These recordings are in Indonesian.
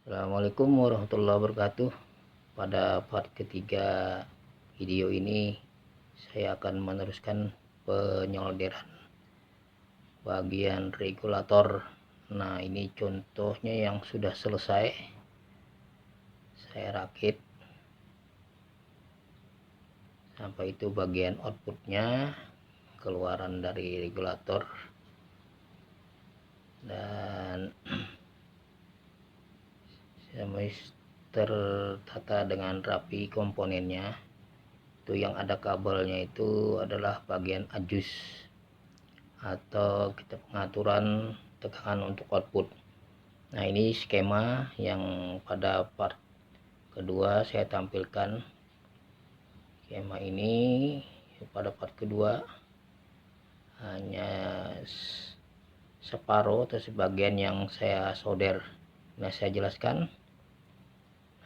Assalamualaikum warahmatullahi wabarakatuh. Pada part ketiga video ini saya akan meneruskan penyolderan bagian regulator. Nah, ini contohnya yang sudah selesai saya rakit sampai itu bagian outputnya, keluaran dari regulator, dan tertata dengan rapi komponennya. Itu yang ada kabelnya itu adalah bagian adjust atau kita pengaturan tekanan untuk output. Nah, ini skema yang pada part kedua saya tampilkan. Skema ini pada part kedua hanya separuh atau sebagian yang saya solder. Nah, saya jelaskan.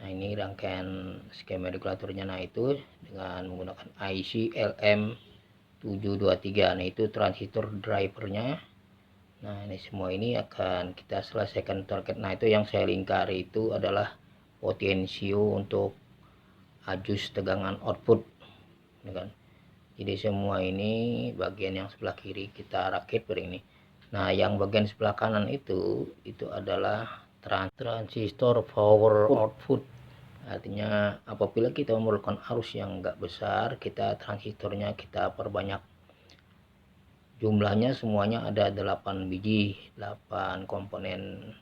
Nah, ini rangkaian skema regulatornya. Nah, itu dengan menggunakan IC LM723. Nah, itu transistor drivernya. Nah, ini semua ini akan kita selesaikan target. Nah, itu yang saya lingkari itu adalah potensio untuk adjust tegangan output, kan? Jadi semua ini bagian yang sebelah kiri kita rakit seperti ini. Nah, yang bagian sebelah kanan itu adalah transistor power output. Artinya apabila kita memerlukan arus yang enggak besar, kita transistornya kita perbanyak. Jumlahnya semuanya ada 8 biji, 8 komponen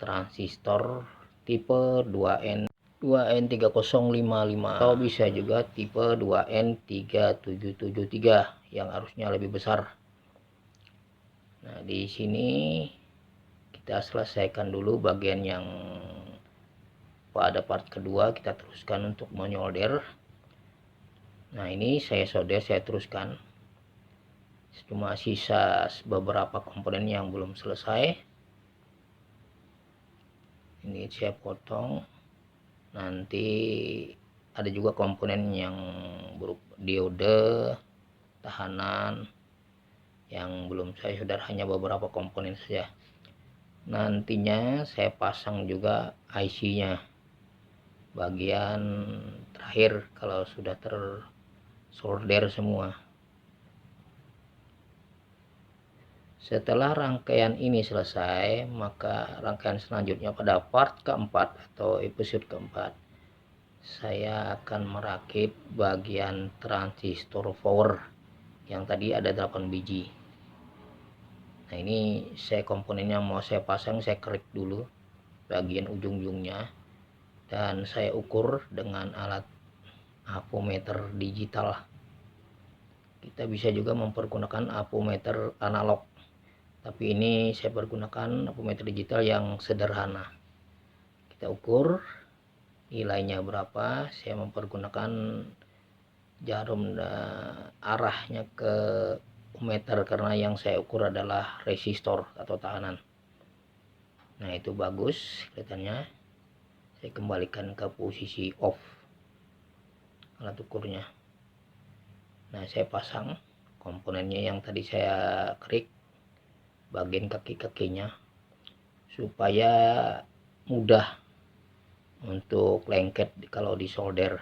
transistor tipe 2N3055, atau bisa juga tipe 2N3773 yang arusnya lebih besar. Nah, di sini kita selesaikan dulu bagian yang pada part kedua, kita teruskan untuk menyolder. Nah, ini saya solder, saya teruskan. Cuma sisa beberapa komponen yang belum selesai. Ini saya potong. Nanti ada juga komponen yang berupa diode, tahanan yang belum saya solder, hanya beberapa komponen saja. Nantinya saya pasang juga IC-nya bagian terakhir kalau sudah tersolder semua. Setelah rangkaian ini selesai, maka rangkaian selanjutnya pada part keempat atau episode keempat, saya akan merakit bagian transistor power yang tadi ada 8 biji. Nah, ini saya komponennya mau saya pasang, saya kerik dulu bagian ujung-ujungnya, dan saya ukur dengan alat apometer digital. Kita bisa juga mempergunakan apometer analog, tapi ini saya pergunakan apometer digital yang sederhana. Kita ukur nilainya berapa. Saya mempergunakan jarum arahnya ke meter karena yang saya ukur adalah resistor atau tahanan. Nah, itu bagus kelihatannya. Saya kembalikan ke posisi off alat ukurnya. Nah, saya pasang komponennya yang tadi saya kerik bagian kaki-kakinya supaya mudah untuk lengket kalau disolder.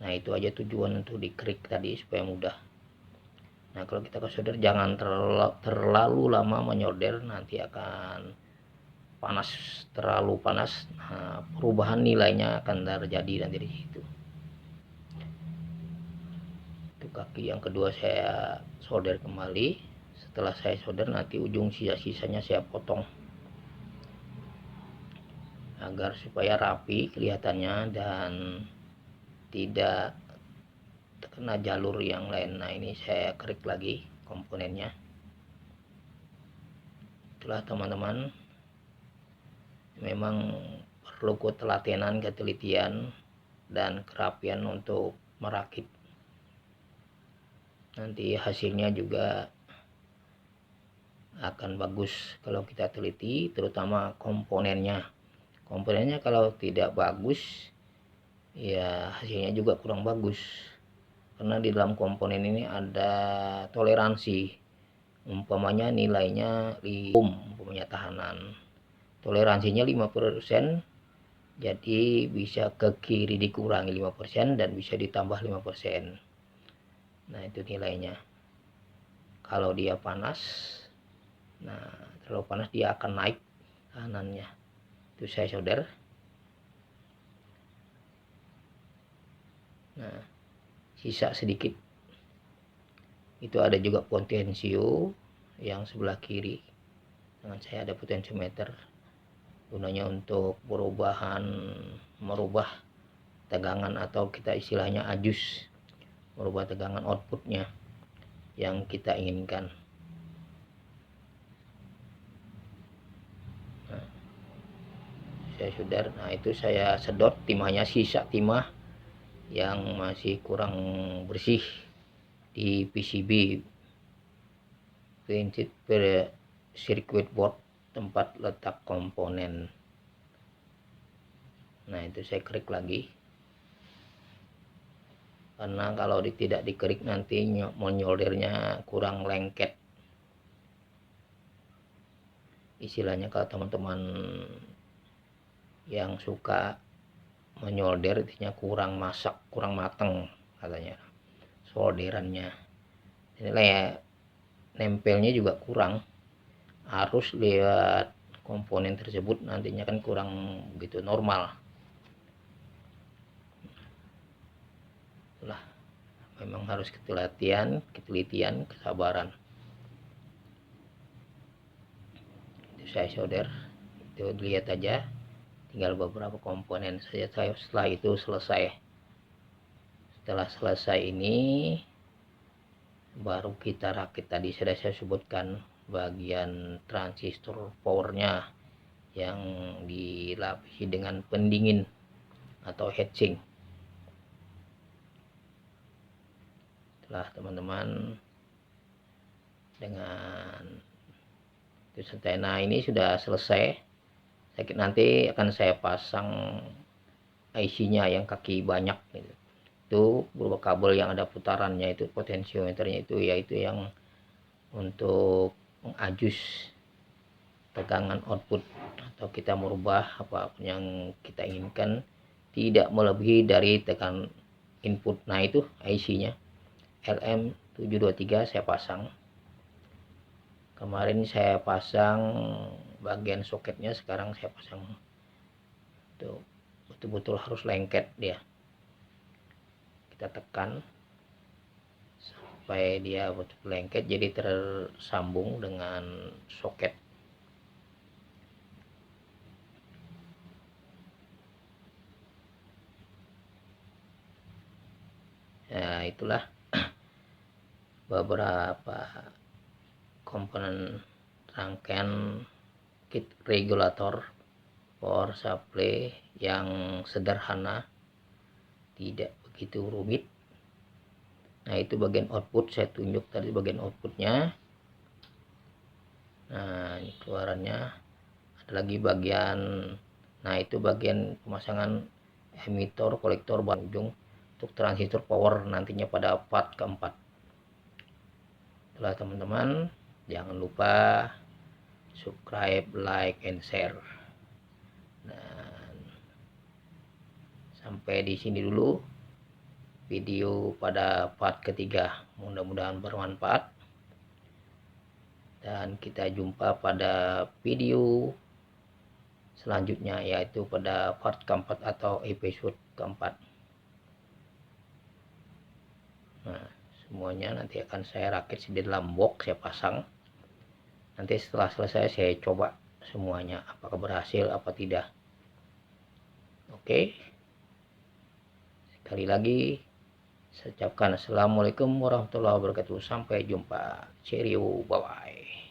Nah, itu aja tujuan untuk dikerik tadi, supaya mudah. Nah, kalau kita ke solder jangan terlalu lama menyolder, nanti akan panas, terlalu panas. Nah, perubahan nilainya akan terjadi nanti di situ. Itu kaki yang kedua saya solder kembali. Setelah saya solder, nanti ujung sisa-sisanya saya potong agar supaya rapi kelihatannya dan tidak terkena jalur yang lain. Nah, ini saya kerik lagi komponennya. Itulah teman-teman, memang perlu ketelatenan, ketelitian, dan kerapian untuk merakit. Nanti hasilnya juga akan bagus kalau kita teliti, terutama komponennya. Komponennya kalau tidak bagus, ya hasilnya juga kurang bagus. Karena di dalam komponen ini ada toleransi. Umpamanya nilainya 5 ohm, umpamanya tahanan. toleransinya 5%, jadi bisa ke kiri dikurangi 5% dan bisa ditambah 5%. Nah, itu nilainya. Kalau dia panas, nah terlalu panas dia akan naik kanannya. Itu saya solder. Nah, sisa sedikit. Itu ada juga potensio yang sebelah kiri. Dengan saya ada potensiometer, gunanya untuk merubah tegangan, atau kita istilahnya ajus, merubah tegangan outputnya yang kita inginkan. Nah, saya sudah, nah itu saya sedot timahnya, sisa timah yang masih kurang bersih di PCB, printed per circuit board, tempat letak komponen. Nah, itu saya kerik lagi, karena kalau tidak dikerik nanti menyoldernya kurang lengket. Istilahnya kalau teman-teman yang suka menyolder, intinya kurang masak, kurang mateng katanya solderannya. Ini nempelnya juga kurang, harus lihat komponen tersebut nantinya kan kurang begitu normal. Itulah, memang harus ketelitian, kesabaran. Itu saya solder, itu dilihat aja, tinggal beberapa komponen saja. Setelah itu selesai. Setelah selesai ini baru kita rakit. Tadi sudah saya sebutkan bagian transistor powernya yang dilapisi dengan pendingin atau heatsink. Setelah teman-teman dengan itu selesai, nah ini sudah selesai. Nanti akan saya pasang IC-nya yang kaki banyak gitu. Itu berupa kabel yang ada putarannya, itu potensiometernya itu, yaitu yang untuk mengajus tegangan output, atau kita merubah apapun yang kita inginkan tidak melebihi dari tegangan input. Nah, itu IC-nya LM723 saya pasang. Kemarin saya pasang bagian soketnya, sekarang saya pasang. Tuh, betul-betul harus lengket dia. Kita tekan sampai dia betul lengket, jadi tersambung dengan soket. Nah, itulah beberapa komponen rangkaian kit regulator power supply yang sederhana, tidak begitu rumit. Nah, itu bagian output, saya tunjuk tadi bagian outputnya. Nah, ini keluarannya. Ada lagi bagian, nah itu bagian pemasangan emitor, kolektor, ujung untuk transistor power nantinya pada part keempat. Setelah teman-teman jangan lupa subscribe, like, and share. Dan sampai di sini dulu video pada part ketiga, mudah-mudahan bermanfaat, dan kita jumpa pada video selanjutnya, yaitu pada part keempat atau episode keempat. Nah, semuanya nanti akan saya rakit di dalam box, saya pasang. Nanti setelah selesai saya coba semuanya apakah berhasil apa tidak. Oke, sekali lagi saya ucapkan assalamualaikum warahmatullahi wabarakatuh. Sampai jumpa, cheerio, bye bye.